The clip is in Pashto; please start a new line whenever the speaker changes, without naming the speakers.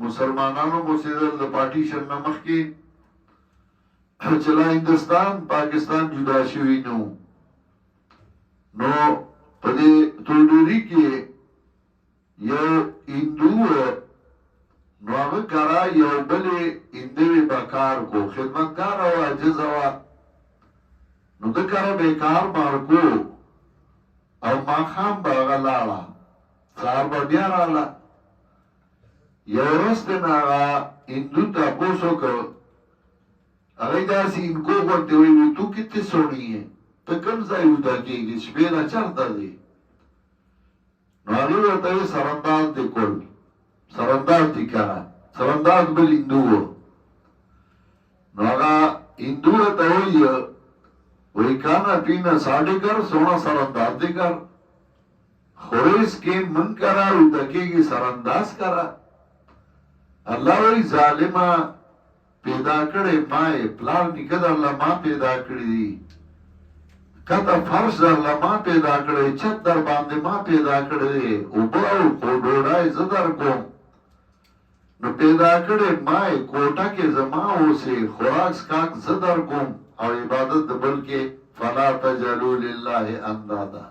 مسلمانانو موسیدل د پارټیشن نه مخکې چې لا هندوستان پاکستان جدا شوي نو په دې تودوري کې یو هندو نو هغه کرا یو بلې هندوې به کار کو خدمتګار او عاجز وه نو ده کره به کار بار کو او ماښام به هغه لاړه سهار به بیا راغله یو ورځ دی نه هغه هندو تپوس وکړ هغه یې داسې انکو غوندې ویل تو کتې سوړی یې ته کوم ځای ویده کېږي شپې نه چېرته دی نو هغې ورته ویل سرنداز دی کل سرنداز دی کنه سرنداز بل هندو و نو هغه هندو ورته وایي وہی کانا پینا ساڑھے کر سونا سرنداز دے کر خوریس کے من کرا ودکی کی سرنداز کرا اللہ وی ظالمہ پیدا کڑے مائے پلار نکد اللہ ماں پیدا کڑی دی کتا فرش در اللہ ماں پیدا کڑے چھت در باندے ماں پیدا کڑے دی اوباو کو ڈوڑائی زدر کو نو پیدا کڑے مائے کوٹا کے زماؤ سے خوراک سکاک زدر کو او عبادت بلکہ فلا تجعلوا لله اندادا